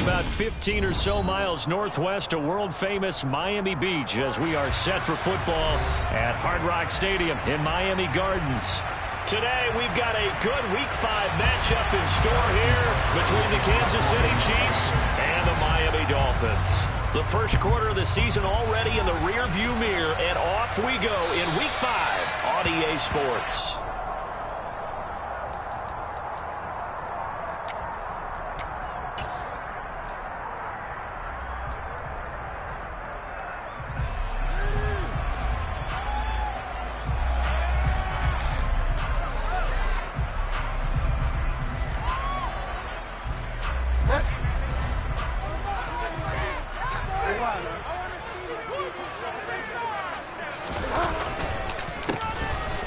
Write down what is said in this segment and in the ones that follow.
about 15 or so miles northwest of world-famous Miami Beach as we are set for football at Hard Rock Stadium in Miami Gardens. Today, we've got a good Week 5 matchup in store here between the Kansas City Chiefs and the Miami Dolphins. The first quarter of the season already in the rearview mirror, and off we go in Week 5 on EA Sports.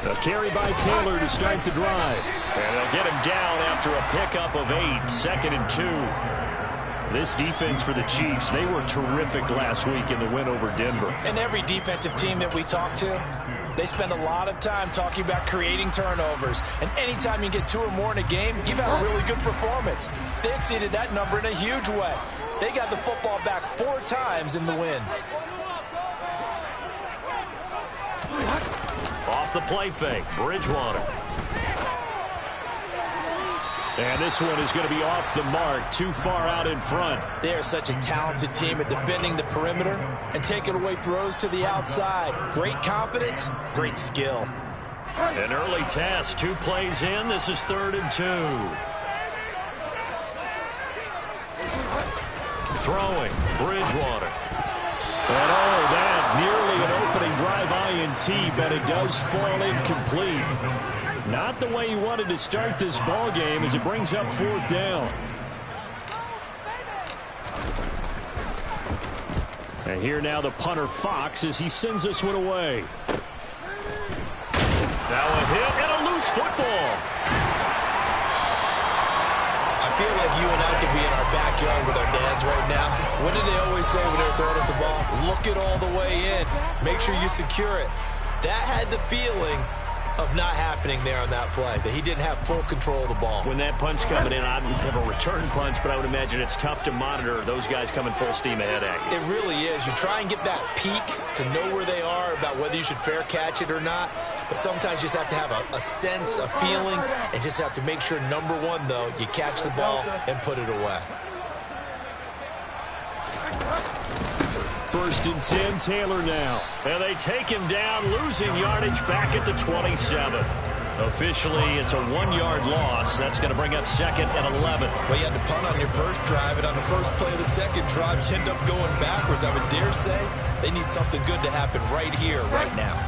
A carry by Taylor to start the drive. And they'll get him down after a pickup of 8, 2nd and 2. This defense for the Chiefs, they were terrific last week in the win over Denver. And every defensive team that we talk to, they spend a lot of time talking about creating turnovers. And anytime you get 2 or more in a game, you've had a really good performance. They exceeded that number in a huge way. They got the football back 4 times in the win. Off the play fake, Bridgewater. And this one is going to be off the mark, too far out in front. They are such a talented team at defending the perimeter and taking away throws to the outside. Great confidence, great skill. An early test, 2 plays in. This is 3rd and 2. Throwing, Bridgewater. And oh, that nearly an opening drive INT, but it does fall incomplete. Not the way he wanted to start this ball game as it brings up 4th down. And here now the punter Fox as he sends this one away. Now a hit and a loose football. I feel like you and I could be in our backyard with our dads right now. What did they always say when they were throwing us the ball? Look it all the way in. Make sure you secure it. That had the feeling of not happening there on that play, that he didn't have full control of the ball. When that punch coming in, I don't have a return punch, but I would imagine it's tough to monitor those guys coming full steam ahead at you. It really is. You try and get that peek to know where they are about whether you should fair catch it or not, but sometimes you just have to have a sense, a feeling, and just have to make sure, number one, though, you catch the ball and put it away. 1st and 10, Taylor now. And they take him down, losing yardage back at the 27. Officially, it's a 1-yard loss. That's going to bring up 2nd and 11. Well, you had to punt on your first drive, and on the first play of the second drive, you end up going backwards. I would dare say they need something good to happen right here, right now.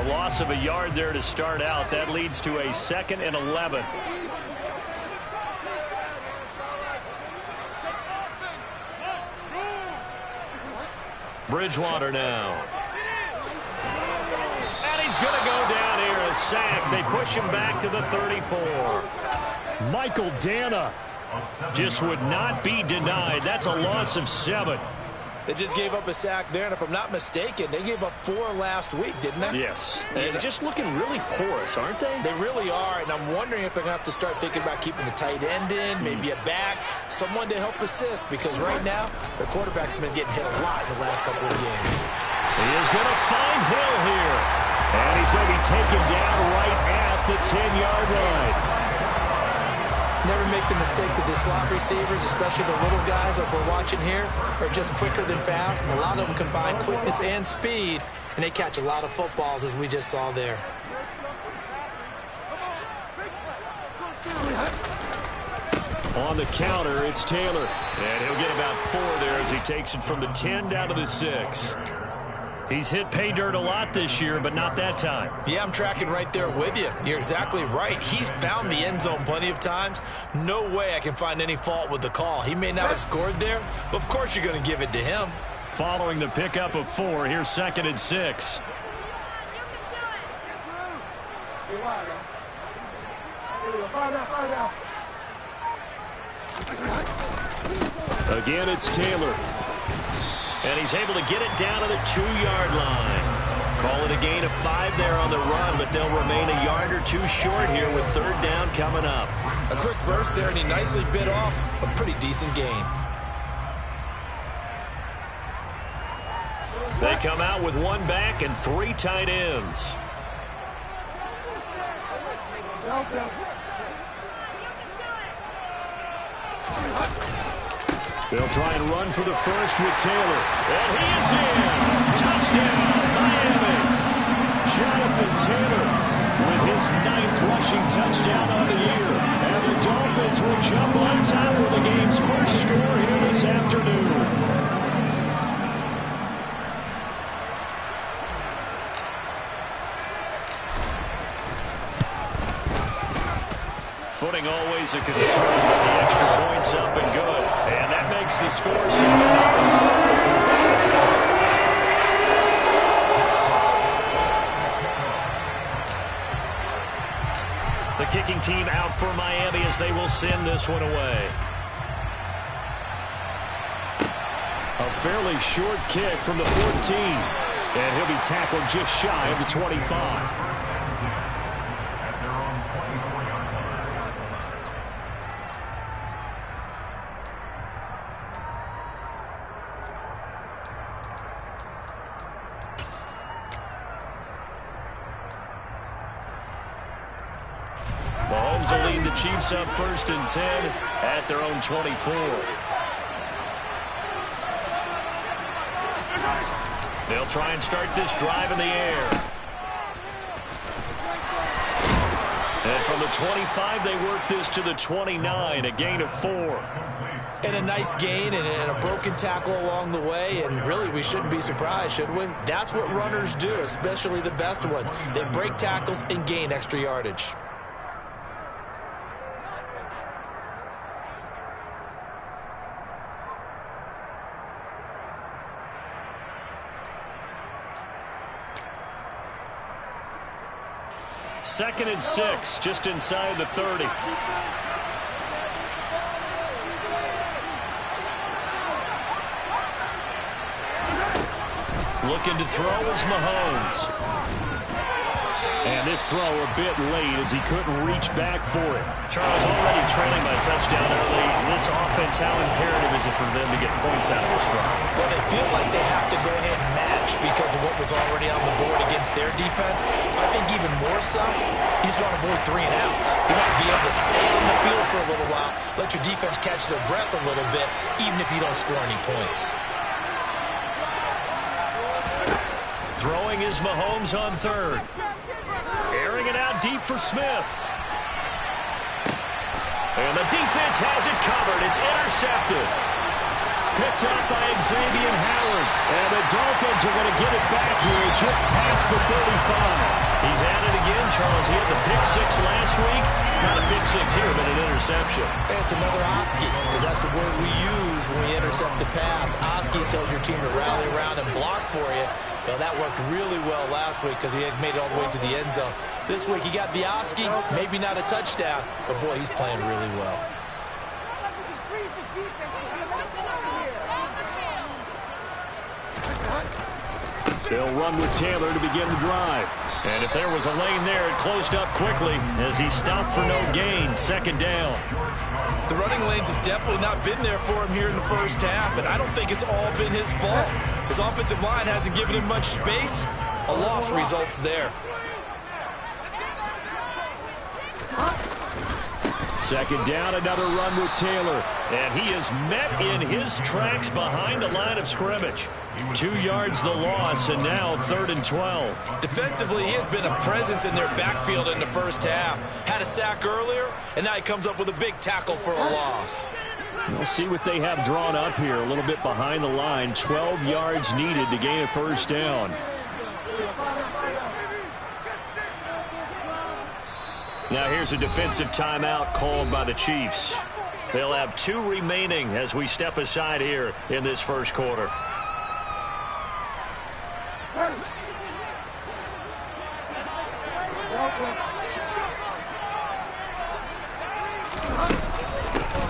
A loss of a yard there to start out. That leads to a 2nd and 11. Bridgewater now. And he's going to go down here, a sack. They push him back to the 34. Michael Dana just would not be denied. That's a loss of 7. They just gave up a sack there, and if I'm not mistaken, they gave up 4 last week, didn't they? Yes. And just looking really porous, aren't they? They really are, and I'm wondering if they're going to have to start thinking about keeping the tight end in, maybe a back, someone to help assist, because right now, their quarterback's been getting hit a lot in the last couple of games. He is going to find Hill here, and he's going to be taken down right at the 10-yard line. Never make the mistake that the slot receivers, especially the little guys that we're watching here, are just quicker than fast. A lot of them combine quickness and speed, and they catch a lot of footballs, as we just saw there. On the counter, it's Taylor. And he'll get about 4 there as he takes it from the 10 down to the 6. He's hit pay dirt a lot this year, but not that time. Yeah, I'm tracking right there with you. You're exactly right. He's found the end zone plenty of times. No way I can find any fault with the call. He may not have scored there, but of course you're going to give it to him. Following the pickup of 4, here's 2nd and 6. Again, it's Taylor. And he's able to get it down to the 2-yard line. Call it a gain of 5 there on the run, but they'll remain a yard or 2 short here with 3rd down coming up. A quick burst there, and he nicely bit off a pretty decent gain. They come out with one back and 3 tight ends. They'll try and run for the first with Taylor. And he is in. Touchdown, Miami. Jonathan Taylor with his 9th rushing touchdown on the year. And the Dolphins will jump on top of the game's first score here this afternoon. Footing always a concern, but the extra point's up and good. And that makes the score 7-0. The kicking team out for Miami as they will send this one away. A fairly short kick from the 14. And he'll be tackled just shy of the 25. Mahomes will lead the Chiefs up 1st and 10 at their own 24. They'll try and start this drive in the air. And from the 25, they work this to the 29, a gain of 4. And a nice gain and a broken tackle along the way, and really we shouldn't be surprised, should we? That's what runners do, especially the best ones. They break tackles and gain extra yardage. Second and 6, just inside the 30. Looking to throw is Mahomes. And this throw a bit late as he couldn't reach back for it. Charles already trailing by a touchdown early. This offense, how imperative is it for them to get points out of this drive? Well, they feel like they have to go ahead and match because of what was already on the board against their defense. But I think even more so, you just want to avoid 3 and outs. You want to be able to stay on the field for a little while, let your defense catch their breath a little bit, even if you don't score any points. Throwing is Mahomes on 3rd. Airing it out deep for Smith. And the defense has it covered. It's intercepted. Picked up by Xavier Howard. And the Dolphins are going to get it back here just past the 35. He's at it again, Charles. He had the pick 6 last week. Not a pick 6 here, but an interception. And it's another Oski, because that's the word we use when we intercept the pass. Oski tells your team to rally around and block for you. Well, that worked really well last week because he had made it all the way to the end zone. This week he got the Oski, maybe not a touchdown, but boy, he's playing really well. They'll run with Taylor to begin the drive. And if there was a lane there, it closed up quickly as he stopped for no gain. 2nd down. The running lanes have definitely not been there for him here in the first half, and I don't think it's all been his fault. His offensive line hasn't given him much space. A loss results there. 2nd down, another run with Taylor. And he is met in his tracks behind the line of scrimmage. 2 yards the loss, and now 3rd and 12. Defensively, he has been a presence in their backfield in the first half. Had a sack earlier, and now he comes up with a big tackle for a loss. We'll see what they have drawn up here. A little bit behind the line. 12 yards needed to gain a 1st down. Now here's a defensive timeout called by the Chiefs. They'll have 2 remaining as we step aside here in this first quarter.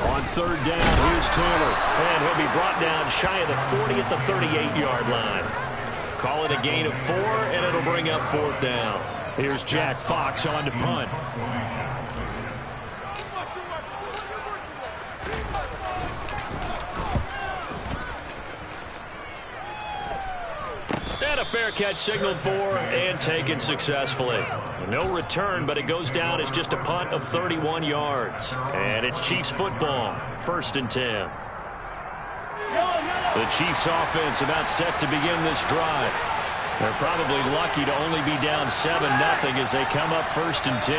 On 3rd down, here's Taylor. And he'll be brought down shy of the 40 at the 38-yard line. Call it a gain of 4, and it'll bring up 4th down. Here's Jack Fox on to punt. fair catch signaled for and taken successfully. No return, but it goes down as just a punt of 31 yards. And it's Chiefs football, 1st and 10. The Chiefs offense about set to begin this drive. They're probably lucky to only be down 7-0 as they come up 1st and 10.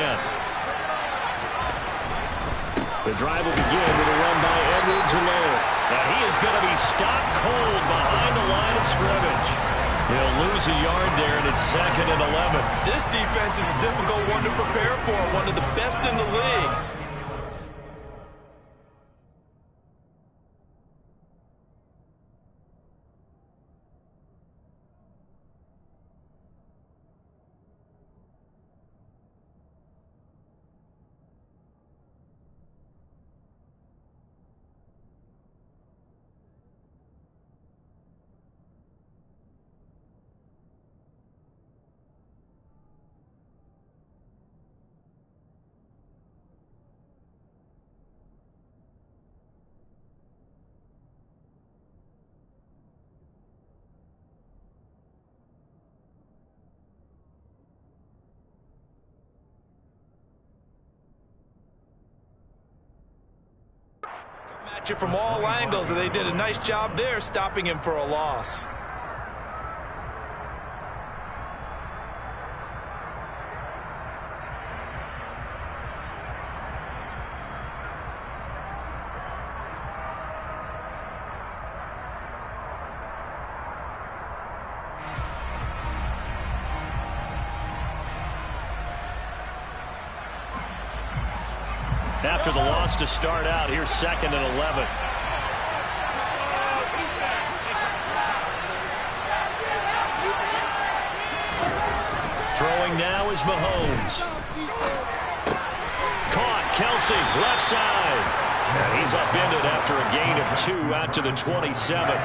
The drive will begin with a run by Edwards-Helaire. And he is going to be stopped cold behind the line of scrimmage. He'll lose a yard there, and it's 2nd and 11. This defense is a difficult one to prepare for, one of the best in the league. At you from all angles, and they did a nice job there stopping him for a loss. After the loss to start out, here's 2nd and 11. Throwing now is Mahomes. Caught, Kelsey, left side. And he's upended after a gain of 2 out to the 27.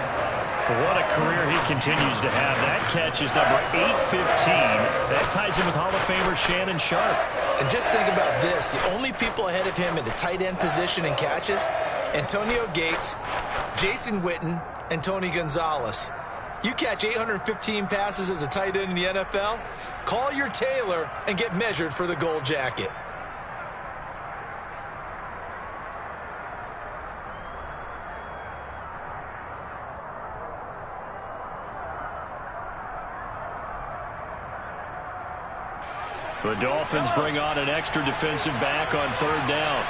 What a career he continues to have. That catch is number 815. That ties him with Hall of Famer Shannon Sharpe. And just think about this. The only people ahead of him in the tight end position in catches, Antonio Gates, Jason Witten, and Tony Gonzalez. You catch 815 passes as a tight end in the NFL, call your tailor and get measured for the gold jacket. The Dolphins bring on an extra defensive back on 3rd down.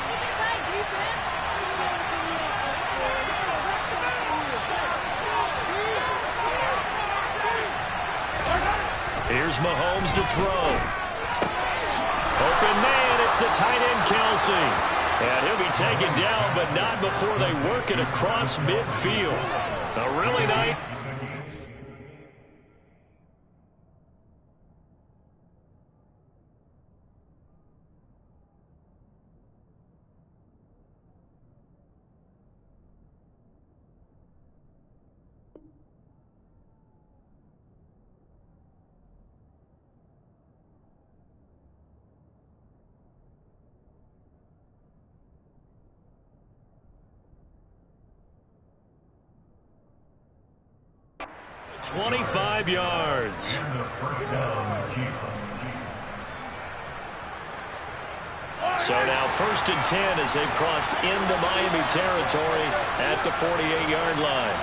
Here's Mahomes to throw. Open man, it's the tight end Kelsey. And he'll be taken down, but not before they work it across midfield. A really nice... ...25 yards. So now 1st and 10 as they've crossed into Miami territory at the 48-yard line.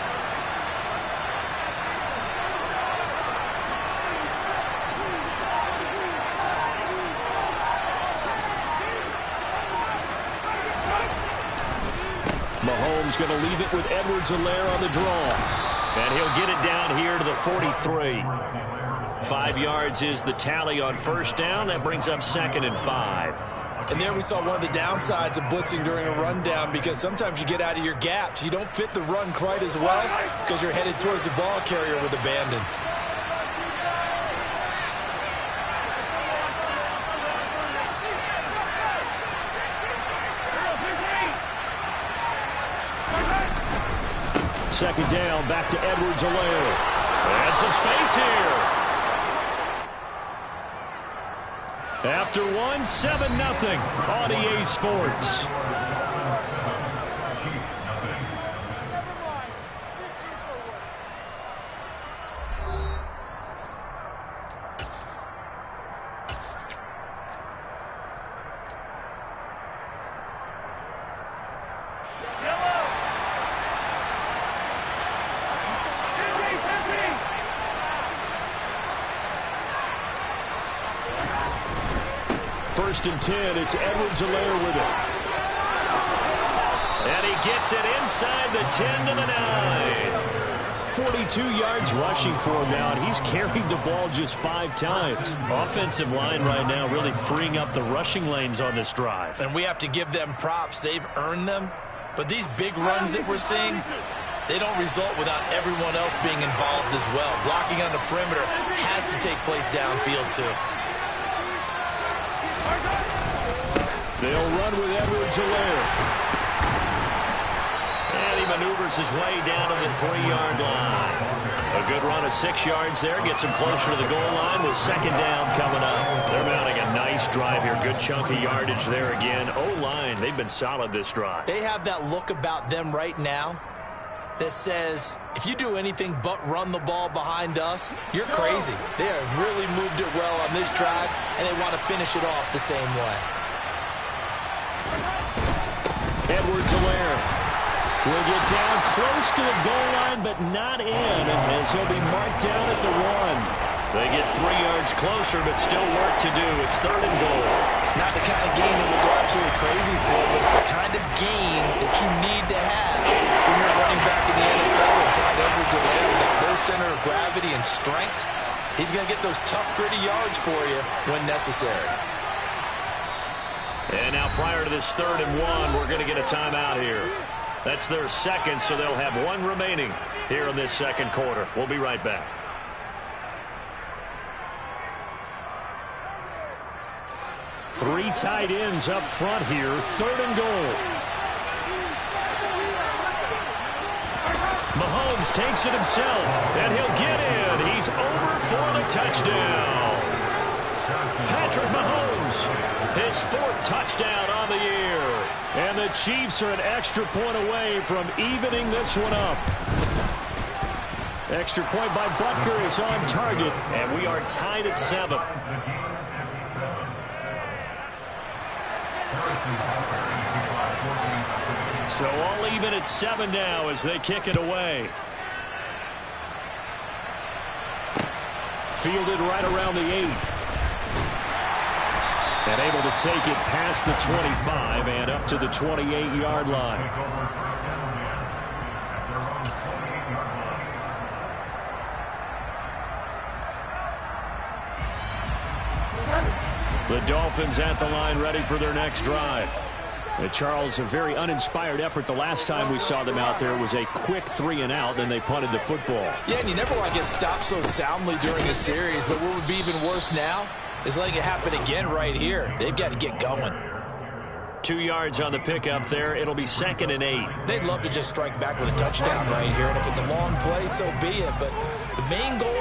Mahomes going to leave it with Edwards-Helaire on the draw. And he'll get it down here to the 43. 5 yards is the tally on 1st down. That brings up 2nd and 5. And there we saw one of the downsides of blitzing during a rundown, because sometimes you get out of your gaps. You don't fit the run quite as well because you're headed towards the ball carrier with abandon. Second down, back to Edwards-Helaire. And some space here. After one, 7-0 on EA Sports. First and 10, it's Edwards-Helaire with it. And he gets it inside the 10 to the 9. 42 yards rushing for him now, and he's carried the ball just 5 times. Offensive line right now really freeing up the rushing lanes on this drive. And we have to give them props. They've earned them. But these big runs that we're seeing, they don't result without everyone else being involved as well. Blocking on the perimeter has to take place downfield, too. They'll run with Edwards-Helaire. And he maneuvers his way down to the 3-yard line. A good run of 6 yards there. Gets him closer to the goal line with second down coming up. They're mounting a nice drive here. Good chunk of yardage there again. O-line, they've been solid this drive. They have that look about them right now that says, if you do anything but run the ball behind us, you're crazy. They have really moved it well on this drive, and they want to finish it off the same way. Edwards-Helaire will get down close to the goal line, but not in, as he'll be marked down at the 1. They get 3 yards closer, but still work to do. It's 3rd and goal. Not the kind of game that we'll go absolutely crazy for, but it's the kind of game that you need to have when you're running back in the NFL. And Clyde Edwards-Helaire with that low center of gravity and strength, he's going to get those tough, gritty yards for you when necessary. And now prior to this 3rd and 1, we're going to get a timeout here. That's their second, so they'll have 1 remaining here in this second quarter. We'll be right back. Three tight ends up front here. 3rd and goal. Mahomes takes it himself, and he'll get in. He's over for the touchdown. Patrick Mahomes, his 4th touchdown on the year. And the Chiefs are an extra point away from evening this one up. Extra point by Butker is on target, and we are tied at 7. So all even at 7 now as they kick it away. Fielded right around the 8. And able to take it past the 25 and up to the 28-yard line. The Dolphins at the line ready for their next drive. Charles, a very uninspired effort the last time we saw them out there. It was a quick 3-and-out, then they punted the football. Yeah, and you never want to get stopped so soundly during a series, but what would be even worse now is letting it happen again right here. They've got to get going. 2 yards on the pickup there. It'll be 2nd and 8. They'd love to just strike back with a touchdown right here, and if it's a long play, so be it. But the main goal,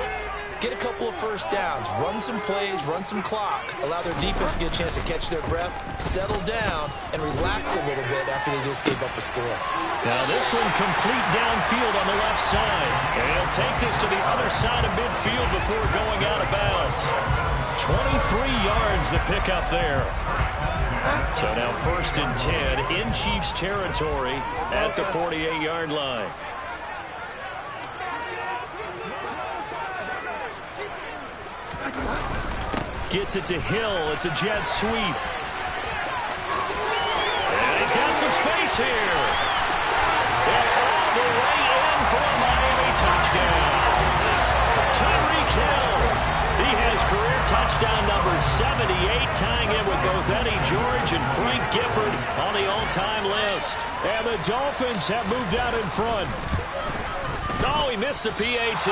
get a couple of first downs, run some plays, run some clock, allow their defense to get a chance to catch their breath, settle down, and relax a little bit after they just gave up a score. Now this one complete downfield on the left side. And he'll take this to the other side of midfield before going out of bounds. 23 yards the pickup there. So now 1st and 10 in Chiefs territory at the 48-yard line. Gets it to Hill. It's a jet sweep. And he's got some space here. And all the way in for a Miami touchdown. Tyreek Hill. He has career touchdown number 78, tying him with both Eddie George and Frank Gifford on the all-time list. And the Dolphins have moved out in front. Oh, he missed the PAT.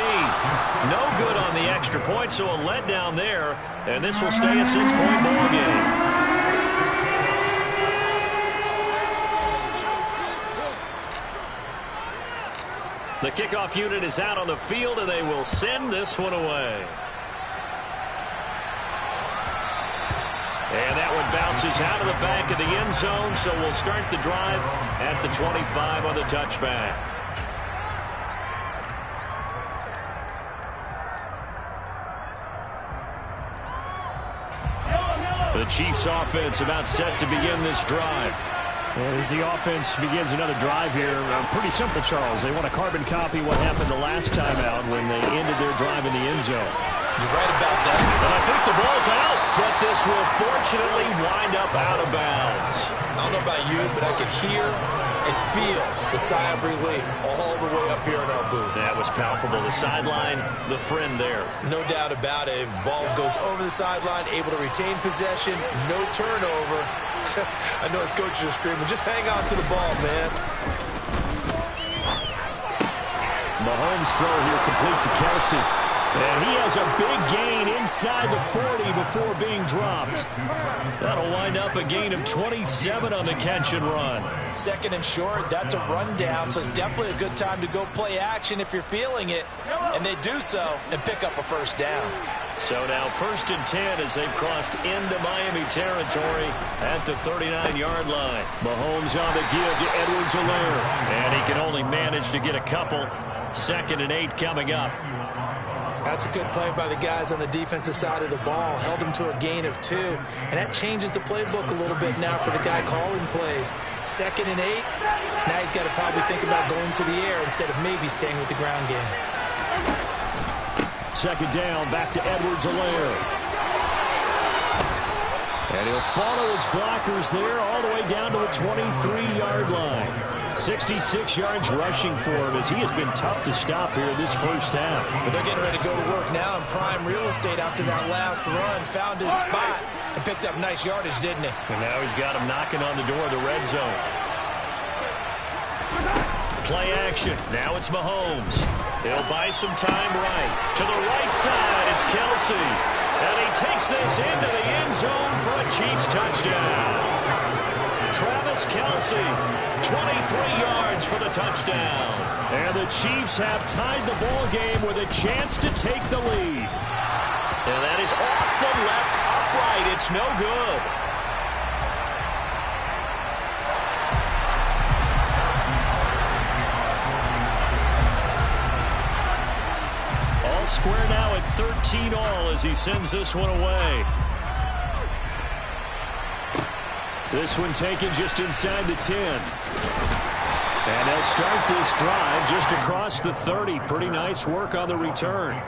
No good on the extra point, so a letdown there. And this will stay a 6-point ball game. The kickoff unit is out on the field, and they will send this one away. And that one bounces out of the back of the end zone, so we'll start the drive at the 25 on the touchback. The Chiefs offense about set to begin this drive. And as the offense begins another drive here, pretty simple, Charles. They want to carbon copy what happened the last time out when they ended their drive in the end zone. You're right about that. And I think the ball's out, but this will fortunately wind up out of bounds. I don't know about you, but I can hear and feel the sigh of relief all the way up here in our booth. That was palpable. The sideline, the friend there. No doubt about it. Ball goes over the sideline, able to retain possession, no turnover. I know his coaches are screaming, just hang on to the ball, man. Mahomes' throw here complete to Kelsey. And he has a big gain inside the 40 before being dropped. That'll wind up a gain of 27 on the catch and run. Second and short, that's a rundown, so it's definitely a good time to go play action if you're feeling it. And they do so and pick up a first down. So now 1st and 10 as they've crossed into Miami territory at the 39-yard line. Mahomes on the give to Edwards-Helaire. And he can only manage to get a couple. 2nd and 8 coming up. That's a good play by the guys on the defensive side of the ball. Held him to a gain of 2. And that changes the playbook a little bit now for the guy calling plays. 2nd and 8. Now he's got to probably think about going to the air instead of maybe staying with the ground game. 2nd down, back to Edwards-Helaire. And he'll follow his blockers there all the way down to the 23-yard line. 66 yards rushing for him as he has been tough to stop here this first half. But they're getting ready to go to work now in prime real estate after that last run. Found his spot and picked up nice yardage, didn't he? And now he's got him knocking on the door of the red zone. Play action. Now it's Mahomes. He'll buy some time right. To the right side, it's Kelsey. And he takes this into the end zone for a Chiefs touchdown. Travis Kelsey, 23 yards for the touchdown. And the Chiefs have tied the ball game with a chance to take the lead. And that is off the left upright. It's no good. All square now at 13 all as he sends this one away. This one taken just inside the 10. And they'll start this drive just across the 30. Pretty nice work on the return.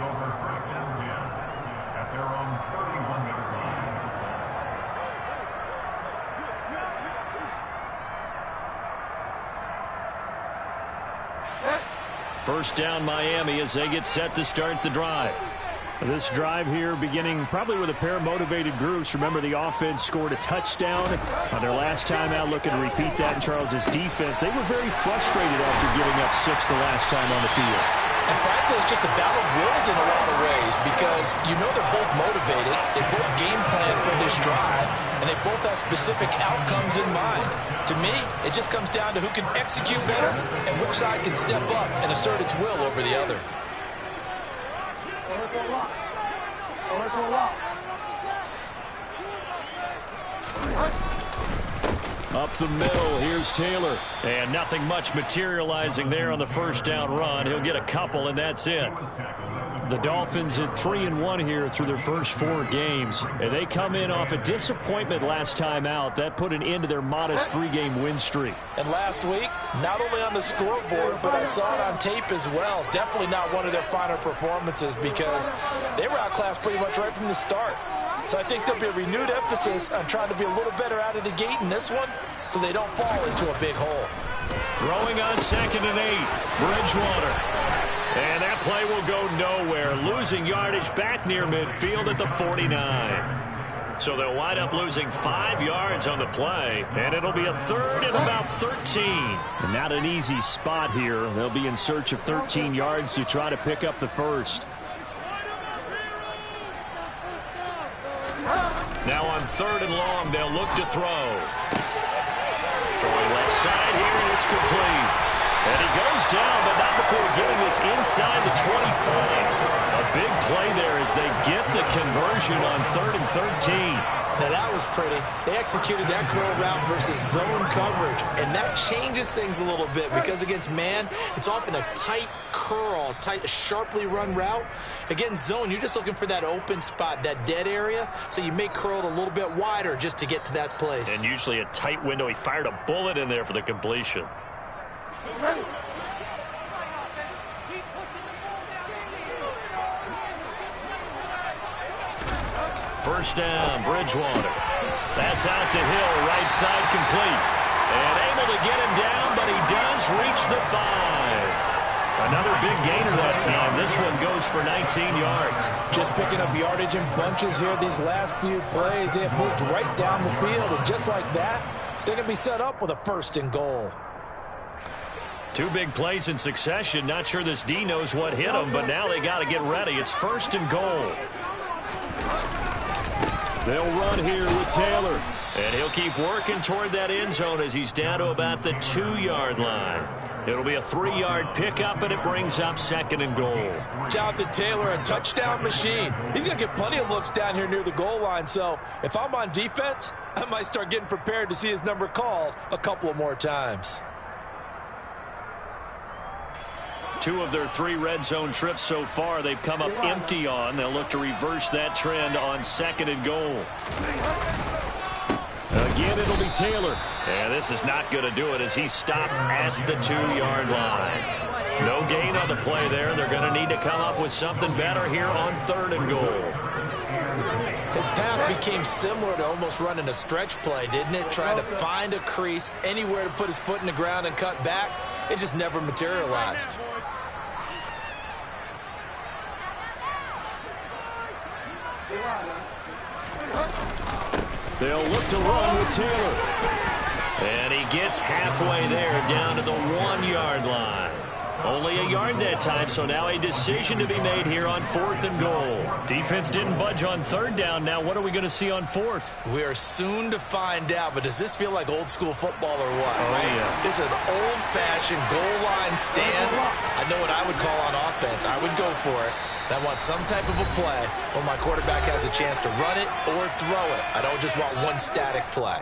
First down Miami as they get set to start the drive. This drive here beginning probably with a pair of motivated groups. Remember, the offense scored a touchdown on their last time out. Looking to repeat that in Charles's defense. They were very frustrated after giving up 6 the last time on the field. And frankly, it's just a battle of wills in a lot of ways because you know they're both motivated. They both game plan for this drive, and they both have specific outcomes in mind. To me, it just comes down to who can execute better and which side can step up and assert its will over the other. Up the middle, here's Taylor. And nothing much materializing there on the first down run. He'll get a couple, and that's it. The Dolphins at 3-1 here through their first 4 games. And they come in off a disappointment last time out. That put an end to their modest 3-game win streak. And last week, not only on the scoreboard, but I saw it on tape as well. Definitely not one of their finer performances because they were outclassed pretty much right from the start. So I think there'll be a renewed emphasis on trying to be a little better out of the gate in this one so they don't fall into a big hole. Throwing on 2nd and 8, Bridgewater. And that play will go nowhere. Losing yardage back near midfield at the 49. So they'll wind up losing 5 yards on the play. And it'll be a 3rd and about 13. And not an easy spot here. They'll be in search of 13 yards to try to pick up the first. Now on 3rd and long, they'll look to throw. Throwing left side here, and it's complete. And he goes down, but not before getting this inside the 25. A big play there as they get the conversion on 3rd and 13. Now that was pretty. They executed that curl route versus zone coverage, and that changes things a little bit because against man, it's often a tight curl, tight, sharply run route. Against zone, you're just looking for that open spot, that dead area, so you may curl it a little bit wider just to get to that place. And usually a tight window. He fired a bullet in there for the completion. first down, Bridgewater. That's out to Hill, right side complete. And able to get him down, but he does reach the 5. Another big gainer that time. This one goes for 19 yards. Just picking up yardage in bunches here these last few plays. They have moved right down the field, and just like that, they're going to be set up with a 1st and goal. 2 big plays in succession. Not sure this D knows what hit him, but now they got to get ready. It's 1st and goal. They'll run here with Taylor. And he'll keep working toward that end zone as he's down to about the 2-yard line. It'll be a 3-yard pickup, and it brings up 2nd and goal. Jonathan Taylor, a touchdown machine. He's going to get plenty of looks down here near the goal line. So if I'm on defense, I might start getting prepared to see his number called a couple of more times. 2 of their 3 red zone trips so far they've come up empty on. They'll look to reverse that trend on 2nd and goal. Again, it'll be Taylor. And this is not going to do it as he's stopped at the 2-yard line. No gain on the play there. They're going to need to come up with something better here on 3rd and goal. His path became similar to almost running a stretch play, didn't it? Trying to find a crease, anywhere to put his foot in the ground and cut back. It just never materialized. They'll look to run with Taylor. And he gets halfway there, down to the 1-yard line. Only a yard that time, so now a decision to be made here on 4th and goal. Defense didn't budge on 3rd down. Now what are we going to see on 4th? We are soon to find out, but does this feel like old school football or what? Oh, right? Yeah. This is an old-fashioned goal line stand. I know what I would call on offense. I would go for it. I want some type of a play where my quarterback has a chance to run it or throw it. I don't just want one static play.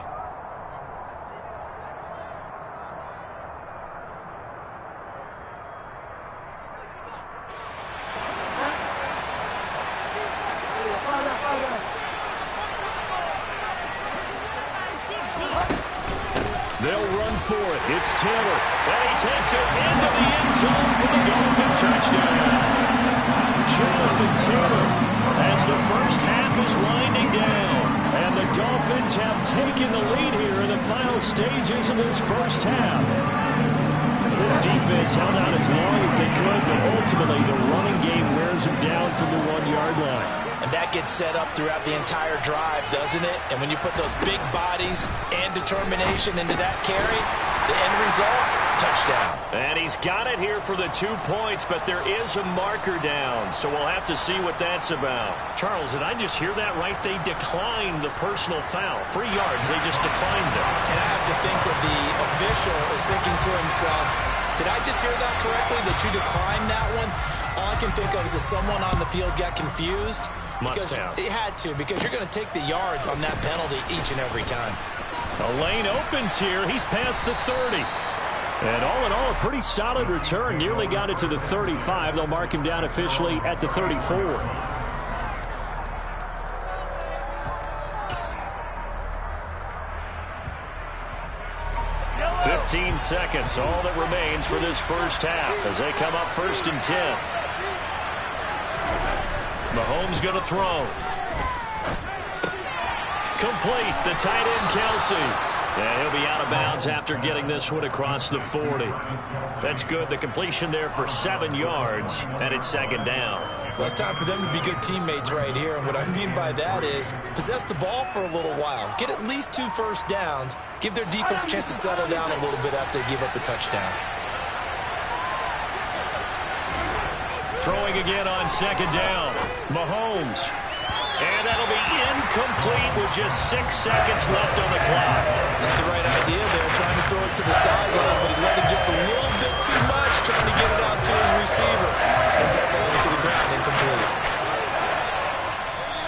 They'll run for it. It's Taylor. And he takes it into the end zone for the Dolphin touchdown. Jonathan Taylor as the first half is winding down. And the Dolphins have taken the lead here in the final stages of this first half. This defense held out as long as they could, but ultimately the running game wears them down from the 1-yard line. And that gets set up throughout the entire drive, doesn't it? And when you put those big bodies and determination into that carry, the end result, touchdown. And he's got it here for the 2 points, but there is a marker down, so we'll have to see what that's about. Charles, did I just hear that right? They declined the personal foul. 3 yards, they just declined them. And I have to think that the official is thinking to himself, did I just hear that correctly, that you declined that one? All I can think of is that someone on the field got confused. Must have. It had to, because you're going to take the yards on that penalty each and every time. A lane opens here. He's past the 30. And all in all, a pretty solid return. Nearly got it to the 35. They'll mark him down officially at the 34. 15 seconds, all that remains for this first half as they come up 1st and 10. Mahomes going to throw. Complete, the tight end Kelsey. And he'll be out of bounds after getting this one across the 40. That's good. The completion there for 7 yards, and it's 2nd down. Well, it's time for them to be good teammates right here. And what I mean by that is possess the ball for a little while. Get at least 2 first downs. Give their defense a chance to settle down a little bit after they give up the touchdown. Throwing again on 2nd down. Mahomes. And that'll be incomplete with just 6 seconds left on the clock. Not the right idea there, trying to throw it to the sideline, but he let him just a little bit too much, trying to get it out to his receiver. Ends up falling to the ground, incomplete.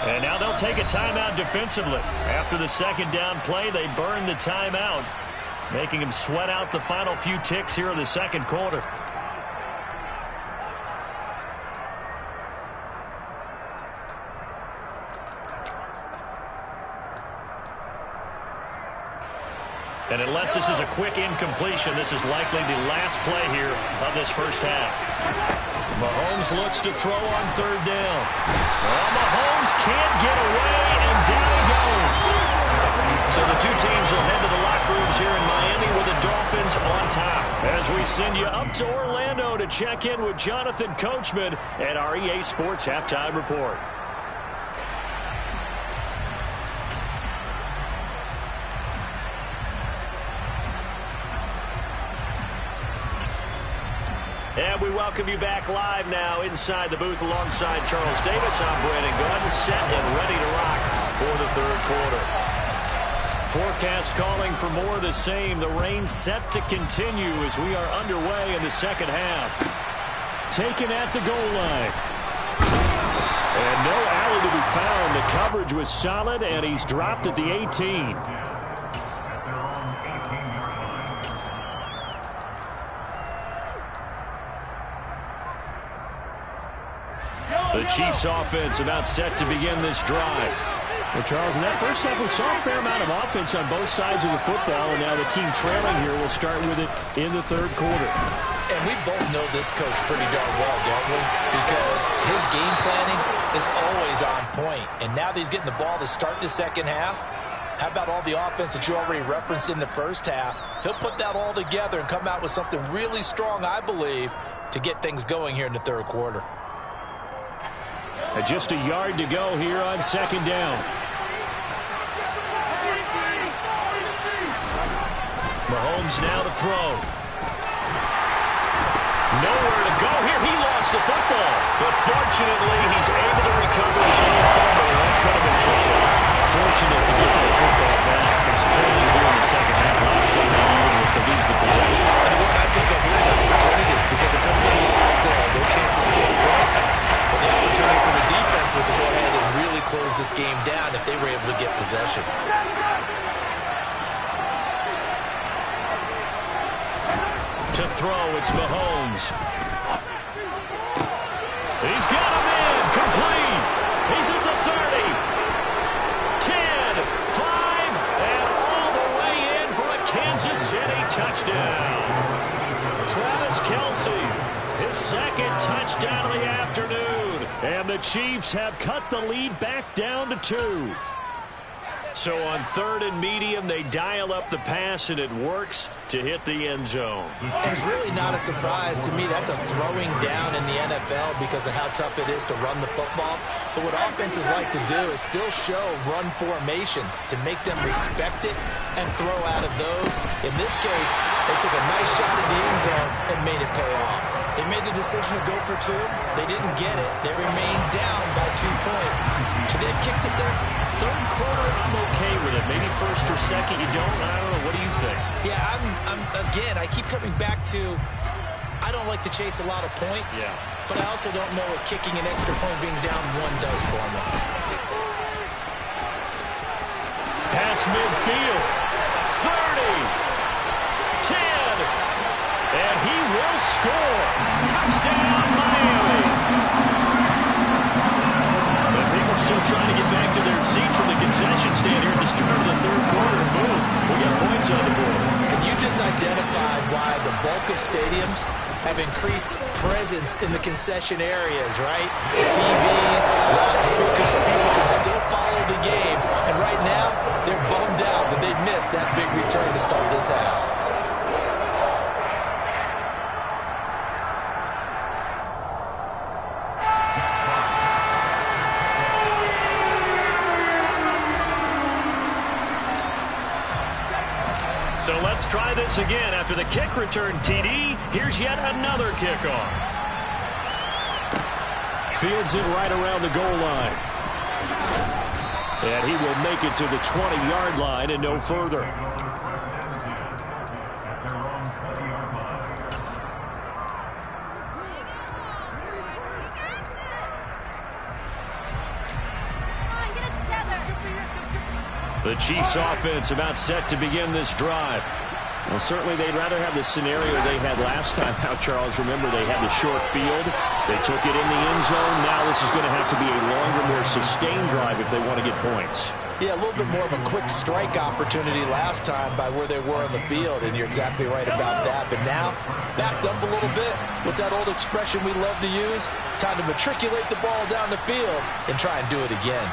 And now they'll take a timeout defensively. After the 2nd down play, they burn the timeout, making him sweat out the final few ticks here in the 2nd quarter. And unless this is a quick incompletion, this is likely the last play here of this first half. Mahomes looks to throw on 3rd down. Well, Mahomes can't get away, and down he goes. So the two teams will head to the locker rooms here in Miami with the Dolphins on top. As we send you up to Orlando to check in with Jonathan Coachman at our EA Sports Halftime Report. And we welcome you back live now inside the booth alongside Charles Davis. I'm Brandon Gunn, set and ready to rock for the third quarter. Forecast calling for more of the same. The rain set to continue as we are underway in the second half. Taken at the goal line. And no alley to be found. The coverage was solid, and he's dropped at the 18. The Chiefs offense about set to begin this drive. Well, Charles, in that first half, we saw a fair amount of offense on both sides of the football, and now the team trailing here will start with it in the third quarter. And we both know this coach pretty darn well, don't we? Because his game planning is always on point. And now that he's getting the ball to start the second half, how about all the offense that you already referenced in the first half? He'll put that all together and come out with something really strong, I believe, to get things going here in the third quarter. Just a yard to go here on second down. Mahomes now to throw. Nowhere to go here. He lost the football. But fortunately, he's able to recover his own fumble. That could have been trouble. Fortunate to get that football back. His trailing here in the second half. Last thing they needed was to lose the possession. And what I think of here is an opportunity because it could have been a loss there. No chance to score points. But the opportunity for the defense was to go ahead and really close this game down if they were able to get possession. To throw, it's Mahomes. He's got him in. Complete. He's at the 30. 10, 5, and all the way in for a Kansas City touchdown. Travis Kelce, his second touchdown of the afternoon. And the Chiefs have cut the lead back down to 2. So on third and medium, they dial up the pass, and it works to hit the end zone. And it's really not a surprise to me. That's a throwing down in the NFL because of how tough it is to run the football. But what offenses like to do is still show run formations to make them respect it and throw out of those. In this case, they took a nice shot at the end zone and made it pay off. They made the decision to go for 2. They didn't get it. They remained down by 2 points. Should they have kicked it there? Third quarter, I'm okay with it. Maybe first or second, you don't. I don't know. What do you think? Yeah, again, I keep coming back to I don't like to chase a lot of points. Yeah. But I also don't know what kicking an extra point being down 1 does for me. Pass midfield. 30. 10. And he will score. Touchdown, Miami. But people still trying to get back to their seats from the concession stand here at the start of the third quarter. And boom, we got points on the board. And you just identified why the bulk of stadiums have increased presence in the concession areas, right? TVs, loudspeakers, so people can still follow the game. And right now, they're bummed out that they missed that big return to start this half. So let's try this again. After the kick return TD, here's yet another kickoff. Fields it right around the goal line. And he will make it to the 20-yard line and no further. The Chiefs offense about set to begin this drive. Well, certainly they'd rather have the scenario they had last time out, Charles. Remember, they had the short field. They took it in the end zone. Now this is going to have to be a longer, more sustained drive if they want to get points. Yeah, a little bit more of a quick strike opportunity last time by where they were on the field, and you're exactly right about that. But now, backed up a little bit. What's that old expression we love to use? Time to matriculate the ball down the field and try and do it again.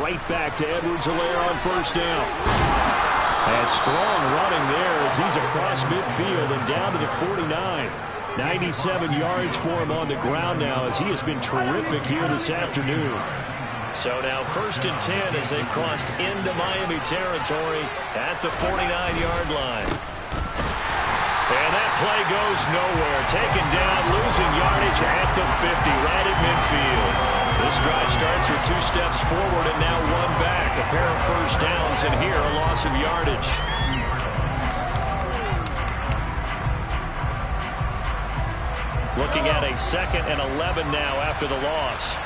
Right back to Edwards-Helaire on first down. And strong running there as he's across midfield and down to the 49. 97 yards for him on the ground now as he has been terrific here this afternoon. So now 1st and 10 as they've crossed into Miami territory at the 49-yard line. And that play goes nowhere. Taken down, losing yardage at the 50, right at midfield. This drive starts with 2 steps forward and now 1 back. A pair of first downs, and here a loss of yardage. Looking at a 2nd and 11 now after the loss.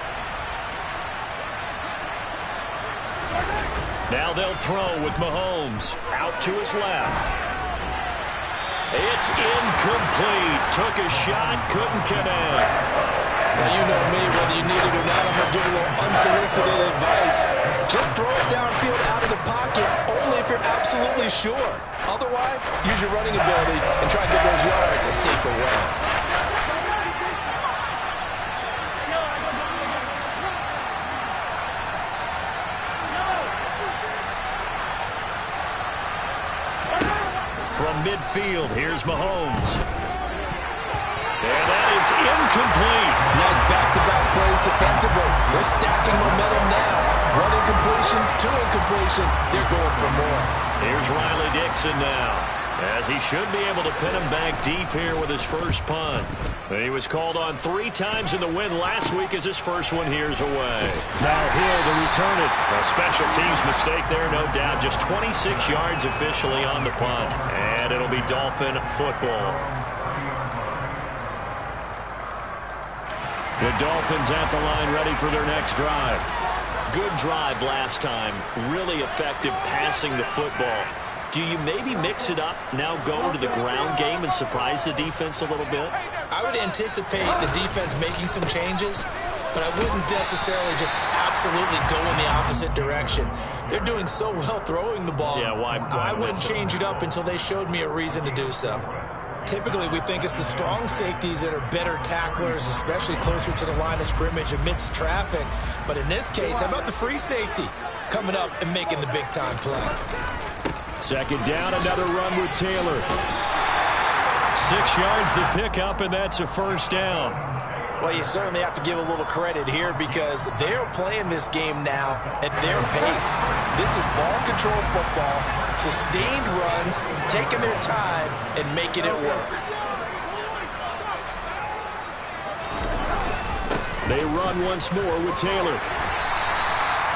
Now they'll throw with Mahomes out to his left. It's incomplete. Took a shot, couldn't connect. Now, you know me, whether you need it or not, I'm going to give a little unsolicited advice. Just throw it downfield out of the pocket, only if you're absolutely sure. Otherwise, use your running ability and try to get those yards a safer way. From midfield, here's Mahomes. And that is incomplete. Nice back-to-back plays defensively. They're stacking momentum now. 1 incompletion, 2 incompletion. They're going for more. Here's Riley Dixon now, as he should be able to pin him back deep here with his first punt. He was called on 3 times in the win last week as his first one here's away. Now Hill to return it. A special teams mistake there, no doubt. Just 26 yards officially on the punt. And it'll be Dolphin football. The Dolphins at the line ready for their next drive. Good drive last time. Really effective passing the football. Do you maybe mix it up, now go to the ground game and surprise the defense a little bit? I would anticipate the defense making some changes, but I wouldn't necessarily just absolutely go in the opposite direction. They're doing so well throwing the ball. Yeah, why I wouldn't change it up until they showed me a reason to do so. Typically, we think it's the strong safeties that are better tacklers, especially closer to the line of scrimmage amidst traffic. But in this case, how about the free safety coming up and making the big-time play? 2nd down, another run with Taylor. 6 yards the pickup, and that's a first down. Well, you certainly have to give a little credit here because they're playing this game now at their pace. This is ball control football, sustained runs, taking their time and making it work. They run once more with Taylor.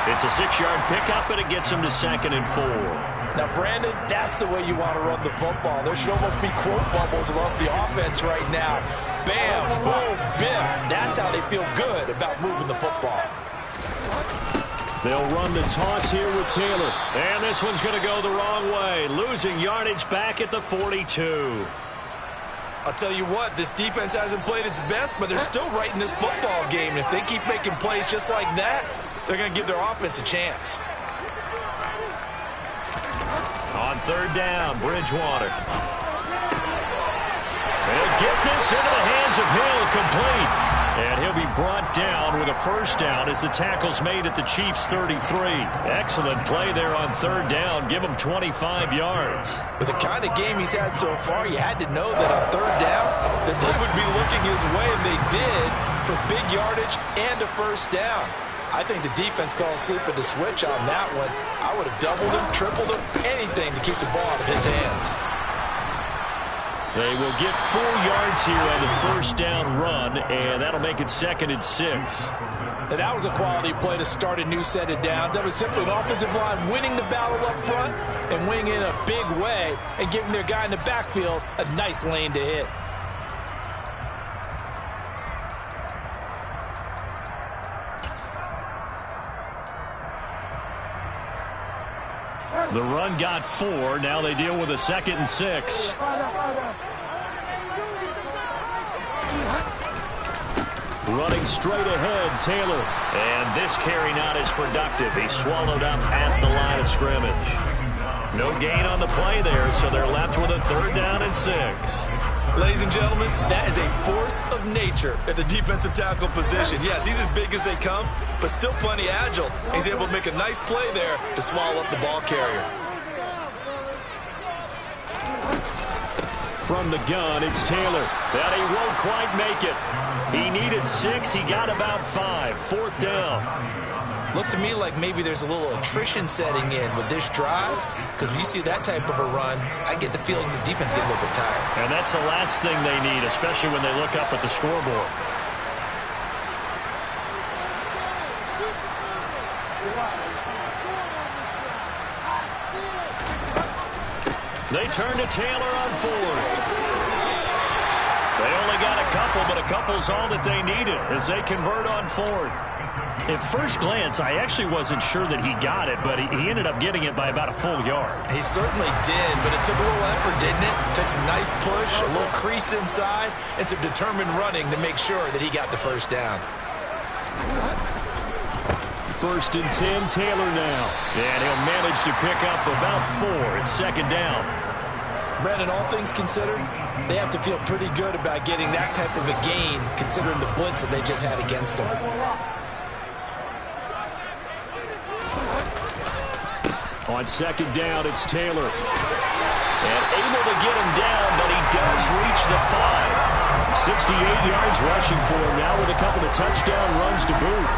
It's a 6-yard pickup, and it gets him to 2nd and 4. Now, Brandon, that's the way you want to run the football. There should almost be quote bubbles above the offense right now. Bam, boom, biff. That's how they feel good about moving the football. They'll run the toss here with Taylor. And this one's going to go the wrong way. Losing yardage back at the 42. I'll tell you what, this defense hasn't played its best, but they're still right in this football game. If they keep making plays just like that, they're going to give their offense a chance. On 3rd down, Bridgewater. They'll get this into the hands of Hill, complete. And he'll be brought down with a first down as the tackle's made at the Chiefs' 33. Excellent play there on 3rd down. Give him 25 yards. With the kind of game he's had so far, you had to know that on 3rd down that they would be looking his way, and they did, for big yardage and a first down. I think the defense fell asleep at the switch on that one. I would have doubled him, tripled him, anything to keep the ball out of his hands. They will get 4 yards here on the first down run, and that'll make it 2nd and 6. And that was a quality play to start a new set of downs. That was simply an offensive line winning the battle up front and winning in a big way and giving their guy in the backfield a nice lane to hit. The run got 4. Now they deal with a 2nd and 6. 1 Running straight ahead, Taylor. And this carry not as productive. He swallowed up at the line of scrimmage. No gain on the play there, so they're left with a 3rd down and 6. Ladies and gentlemen, that is a force of nature at the defensive tackle position. Yes, he's as big as they come, but still plenty agile. He's able to make a nice play there to swallow up the ball carrier. From the gun, it's Taylor. But he won't quite make it. He needed 6. He got about 5. 4th down. Looks to me like maybe there's a little attrition setting in with this drive, because when you see that type of a run, I get the feeling the defense gets a little bit tired. And that's the last thing they need, especially when they look up at the scoreboard. They turn to Taylor on 4th. They only got a couple, but a couple's all that they needed as they convert on 4th. At first glance, I actually wasn't sure that he got it, but he ended up getting it by about a full yard. He certainly did, but it took a little effort, didn't it? Took some nice push, a little crease inside, and some determined running to make sure that he got the 1st down. 1st and 10, Taylor now. And he'll manage to pick up about 4. It's 2nd down. Brandon, all things considered, they have to feel pretty good about getting that type of a gain, considering the blitz that they just had against them. On 2nd down, it's Taylor. And able to get him down, but he does reach the 5. 68 yards rushing for him now with a couple of touchdown runs to boot.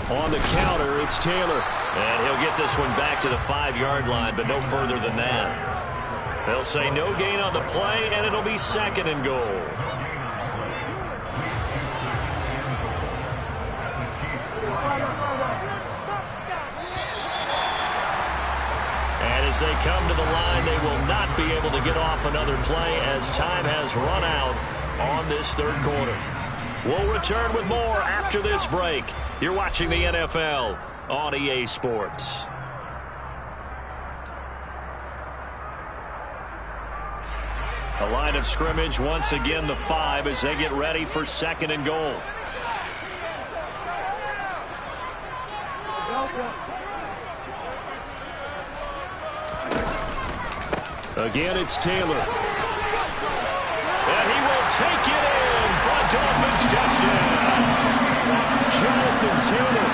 On the counter, it's Taylor. And he'll get this one back to the 5-yard line, but no further than that. They'll say no gain on the play, and it'll be 2nd and goal. And as they come to the line, they will not be able to get off another play as time has run out on this 3rd quarter. We'll return with more after this break. You're watching the NFL on EA Sports. A line of scrimmage, once again the 5 as they get ready for 2nd and goal. Again, it's Taylor. And he will take it in for a Dolphins touchdown. Jonathan Taylor,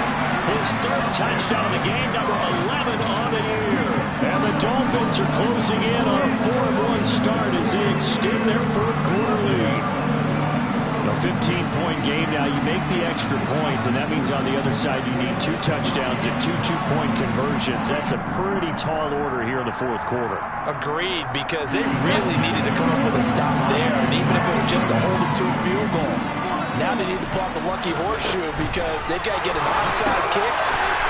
his 3rd touchdown of the game, number 11 on the year. And the Dolphins are closing in on a 4-1 start as they extend their 4th quarter lead. A 15-point game now. You make the extra point, and that means on the other side you need 2 touchdowns and 2 two-point conversions. That's a pretty tall order here in the 4th quarter. Agreed, because they really needed to come up with a stop there, and even if it was just to hold them to a field goal. Now they need to pull out the lucky horseshoe because they've got to get an onside kick.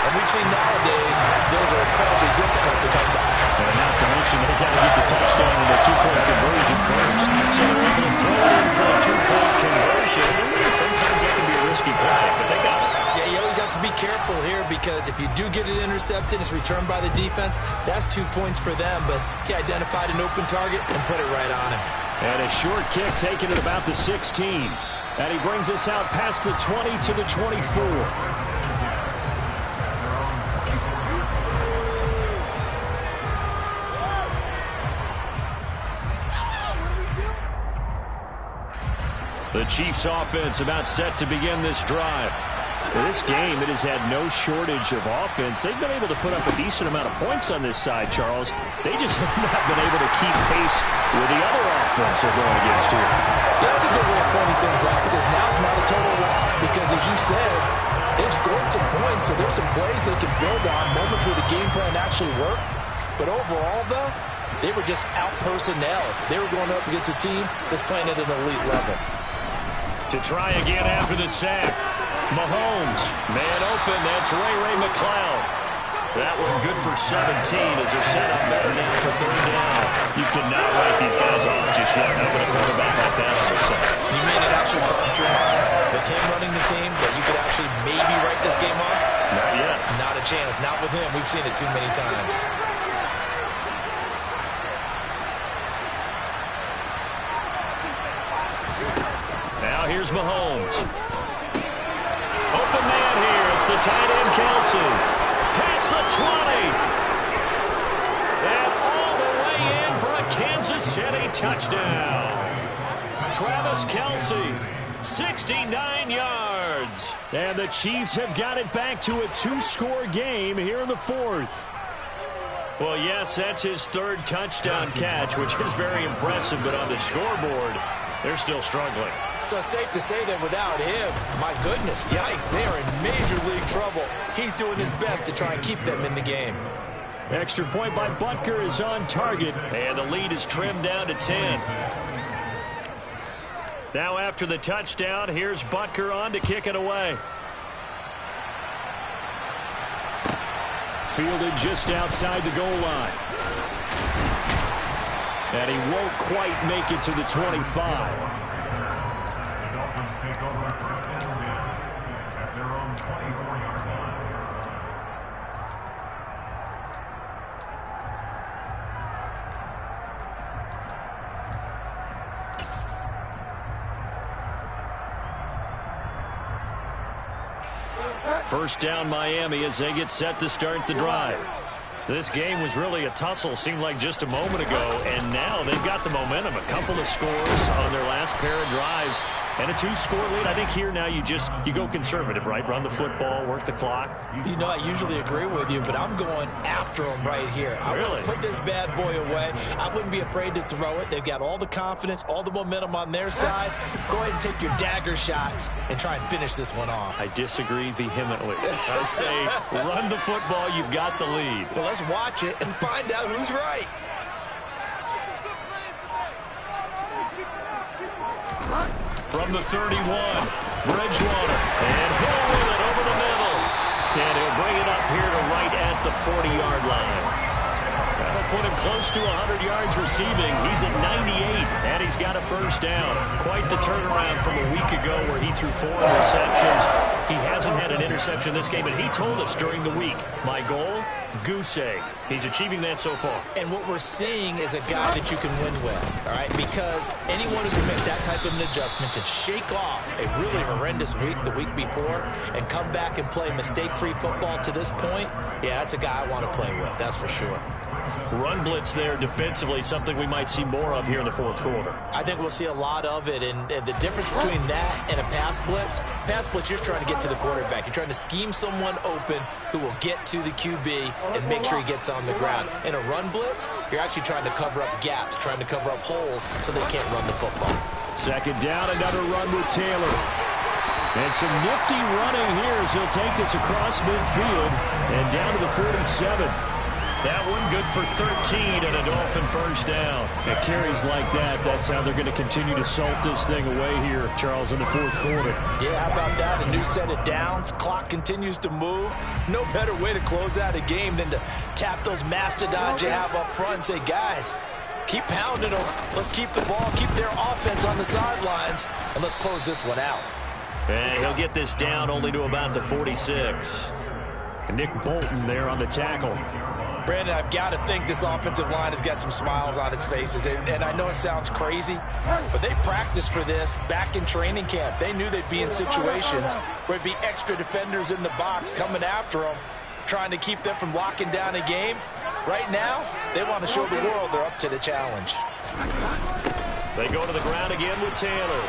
And we've seen nowadays those are incredibly difficult to come by. And not to mention they've got to get the touchdown and the 2-point conversion first. So they're able to throw it in for a 2-point conversion. Sometimes that can be a risky play, but they got it. Yeah, you always have to be careful here because if you do get it intercepted, it's returned by the defense, that's 2 points for them. But he identified an open target and put it right on him. And a short kick taken at about the 16. And he brings us out past the 20 to the 24. The Chiefs offense about set to begin this drive. In this game, it has had no shortage of offense. They've been able to put up a decent amount of points on this side, Charles. They just have not been able to keep pace with the other offense they're going against here. Yeah, that's a good way of pointing things out because now it's not a total loss because, as you said, they've scored some points, so there's some plays they can build on, moments where the game plan actually worked. But overall, though, they were just out-personnel. They were going up against a team that's playing at an elite level. To try again after the sack. Mahomes, man open, that's Ray McCloud. That one good for 17 as they're set up better now for third down. You cannot write these guys off just yet. Not with a quarterback like that on their side. You mean it actually crossed your mind with him running the team that you could actually maybe write this game off? Not yet. Not a chance. Not with him. We've seen it too many times. Now here's Mahomes. Open man here. It's the tight end, Kelsey. Past the 20. And all the way in for a Kansas City touchdown. Travis Kelsey, 69 yards. And the Chiefs have got it back to a 2-score game here in the fourth. Well, yes, that's his third touchdown catch, which is very impressive, but on the scoreboard, they're still struggling. So safe to say that without him, my goodness, yikes, they are in major league trouble. He's doing his best to try and keep them in the game. Extra point by Butker is on target, and the lead is trimmed down to 10. Now after the touchdown, here's Butker on to kick it away. Fielded just outside the goal line. And he won't quite make it to the 25. First down Miami as they get set to start the drive. This game was really a tussle, seemed like just a moment ago, and now they've got the momentum. A couple of scores on their last pair of drives and a 2-score lead. I think here now you go conservative, right? Run the football, work the clock. You know, I usually agree with you, but I'm going after him right here. I want to put this bad boy away. I wouldn't be afraid to throw it. They've got all the confidence, all the momentum on their side. Go ahead and take your dagger shots and try and finish this one off. I disagree vehemently. I say run the football. You've got the lead. Well, let's watch it and find out who's right. From the 31, Bridgewater, and he'll roll it over the middle. And he'll bring it up here to right at the 40-yard line. That'll put him close to 100 yards receiving. He's at 98, and he's got a first down. Quite the turnaround from a week ago where he threw 4 interceptions. He hasn't had an interception this game, and he told us during the week, my goal, goose egg. He's achieving that so far. And what we're seeing is a guy that you can win with, all right? Because anyone who can make that type of an adjustment to shake off a really horrendous week the week before and come back and play mistake-free football to this point, yeah, that's a guy I want to play with, that's for sure. Run blitz there defensively, something we might see more of here in the fourth quarter. I think we'll see a lot of it, and the difference between that and a pass blitz, you're trying to get to the quarterback. You're trying to scheme someone open who will get to the QB and make sure he gets on the ground. In a run blitz, you're actually trying to cover up gaps, trying to cover up holes so they can't run the football. Second down, another run with Taylor. And some nifty running here as he'll take this across midfield and down to the 47. That one good for 13 and a Dolphin first down. It carries like that. That's how they're going to continue to salt this thing away here, Charles, in the fourth quarter. Yeah, how about that? A new set of downs. Clock continues to move. No better way to close out a game than to tap those mastodons you have up front and say, guys, keep pounding them. Let's keep the ball, keep their offense on the sidelines, and let's close this one out. And he'll get this down only to about the 46. Nick Bolton there on the tackle. Brandon, I've got to think this offensive line has got some smiles on its faces. And I know it sounds crazy, but they practiced for this back in training camp. They knew they'd be in situations where it'd be extra defenders in the box coming after them, trying to keep them from locking down a game. Right now, they want to show the world they're up to the challenge. They go to the ground again with Taylor.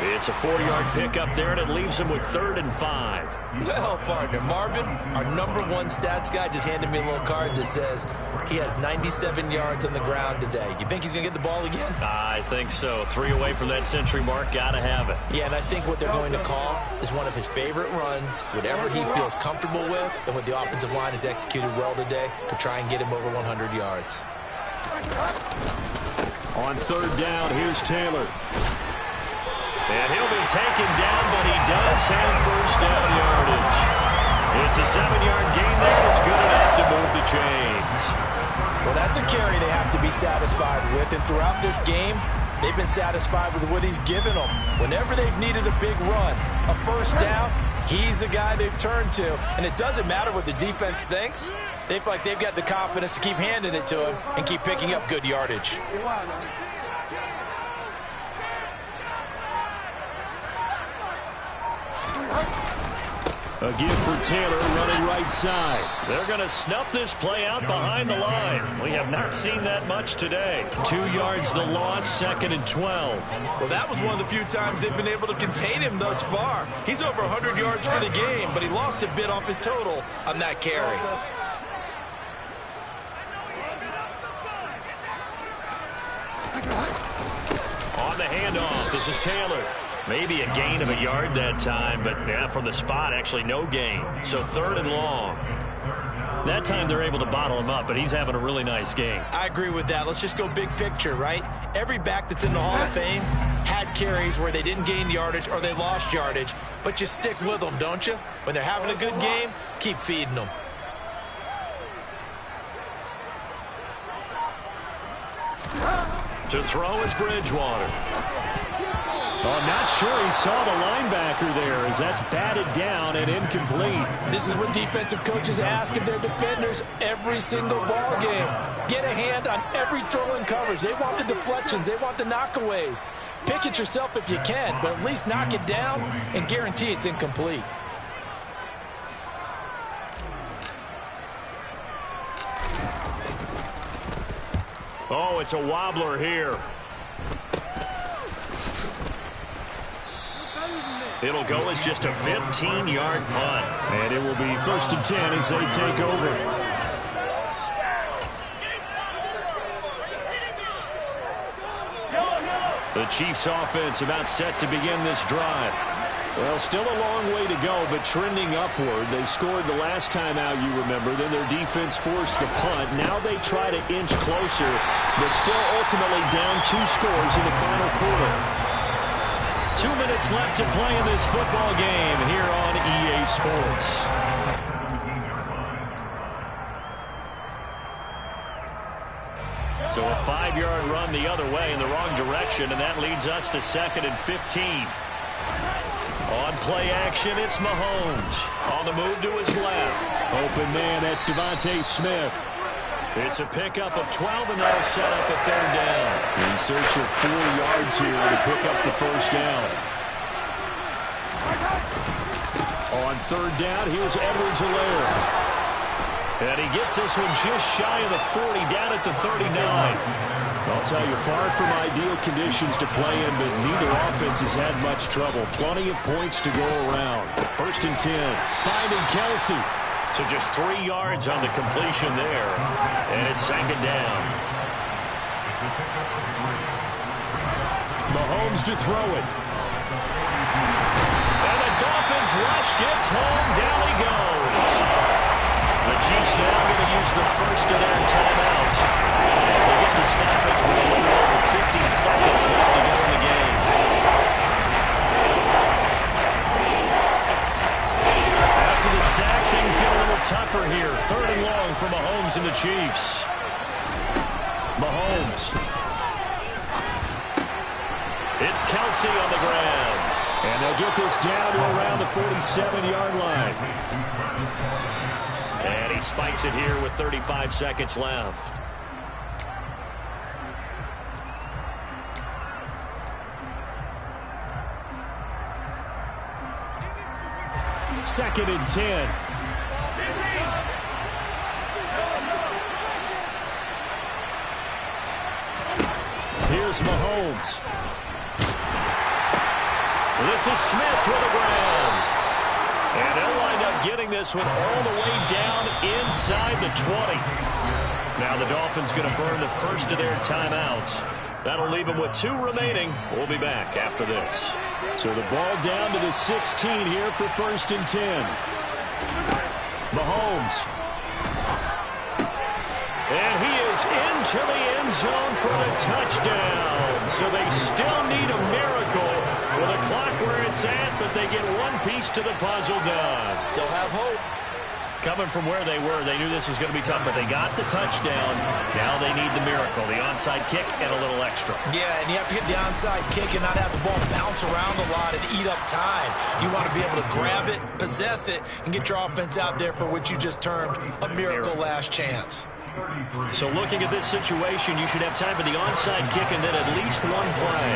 It's a 4-yard pickup there, and it leaves him with 3rd and 5. Well, partner, Marvin, our #1 stats guy, just handed me a little card that says he has 97 yards on the ground today. You think he's going to get the ball again? I think so. 3 away from that century mark. Got to have it. Yeah, and I think what they're going to call is one of his favorite runs, whatever he feels comfortable with, and what the offensive line has executed well today to try and get him over 100 yards. On 3rd down, here's Taylor. And he'll be taken down, but he does have first down yardage. It's a 7-yard gain there. It's good enough to move the chains. Well, that's a carry they have to be satisfied with. And throughout this game, they've been satisfied with what he's given them. Whenever they've needed a big run, a first down, he's the guy they've turned to. And it doesn't matter what the defense thinks. They feel like they've got the confidence to keep handing it to him and keep picking up good yardage. A gift for Taylor running right side. They're going to snuff this play out behind the line. We have not seen that much today. 2 yards the loss, 2nd and 12. Well, that was one of the few times they've been able to contain him thus far. He's over 100 yards for the game, but he lost a bit off his total on that carry. On the handoff, this is Taylor. Maybe a gain of a yard that time, but yeah, from the spot, actually no gain. So 3rd and long. That time they're able to bottle him up, but he's having a really nice game. I agree with that. Let's just go big picture, right? Every back that's in the Hall of Fame had carries where they didn't gain yardage or they lost yardage, but you stick with them, don't you? When they're having a good game, keep feeding them. To throw is Bridgewater. Oh, I'm not sure he saw the linebacker there as that's batted down and incomplete. This is what defensive coaches ask of their defenders every single ball game. Get a hand on every throw in coverage. They want the deflections. They want the knockaways. Pick it yourself if you can, but at least knock it down and guarantee it's incomplete. Oh, it's a wobbler here. It'll go as just a 15-yard punt. And it will be 1st and 10 as they take over. The Chiefs offense about set to begin this drive. Well, still a long way to go, but trending upward. They scored the last time out, you remember. Then their defense forced the punt. Now they try to inch closer, but still ultimately down 2 scores in the final quarter. 2 minutes left to play in this football game here on EA Sports. So a 5-yard run the other way in the wrong direction, and that leads us to 2nd and 15. On play action, it's Mahomes. On the move to his left. Open man, that's Devontae Smith. It's a pickup of 12, and that'll set up a 3rd down. In search of 4 yards here to pick up the 1st down. On 3rd down, here's Edwards-Helaire. And he gets this one just shy of the 40, down at the 39. I'll tell you, far from ideal conditions to play in, but neither offense has had much trouble. Plenty of points to go around. 1st and 10, finding Kelsey. So just 3 yards on the completion there, and it's 2nd down. Mahomes to throw it. And the Dolphins rush gets home, down he goes. The Chiefs now going to use the first of their timeouts as they get the stoppage with a little over 50 seconds left to go in the game. After the sack, things get a little tougher here. 3rd and long for Mahomes and the Chiefs. Mahomes. It's Kelsey on the ground. And they'll get this down to around the 47-yard line. And he spikes it here with 35 seconds left. Second and 10. Here's Mahomes. This is Smith with the ground. And they'll wind up getting this one all the way down inside the 20. Now the Dolphins going to burn the first of their timeouts. That'll leave them with 2 remaining. We'll be back after this. So the ball down to the 16 here for 1st and 10. Mahomes. And he is into the end zone for a touchdown. So they still need a miracle with a clock where it's at, but they get one piece to the puzzle done. Still have hope. Coming from where they were, they knew this was going to be tough, but they got the touchdown. Now they need the miracle, the onside kick and a little extra. Yeah, and you have to get the onside kick and not have the ball bounce around a lot and eat up time. You want to be able to grab it, possess it, and get your offense out there for what you just termed a miracle last chance. So looking at this situation, you should have time for the onside kick and then at least one play.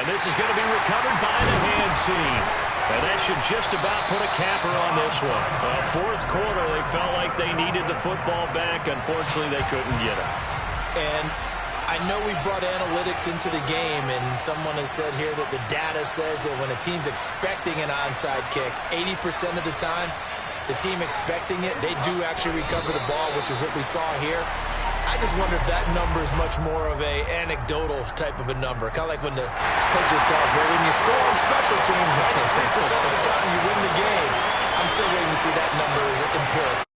And this is going to be recovered by the hands team. And that should just about put a capper on this one. Fourth quarter, they felt like they needed the football back. Unfortunately, they couldn't get it. And I know we brought analytics into the game, and someone has said here that the data says that when a team's expecting an onside kick, 80% of the time, the team expecting it, they do actually recover the ball, which is what we saw here. I just wonder if that number is much more of a anecdotal type of a number. Kind of like when the coaches tell us, well, when you score on special teams, 93% of the time you win the game. I'm still waiting to see that number as empirical.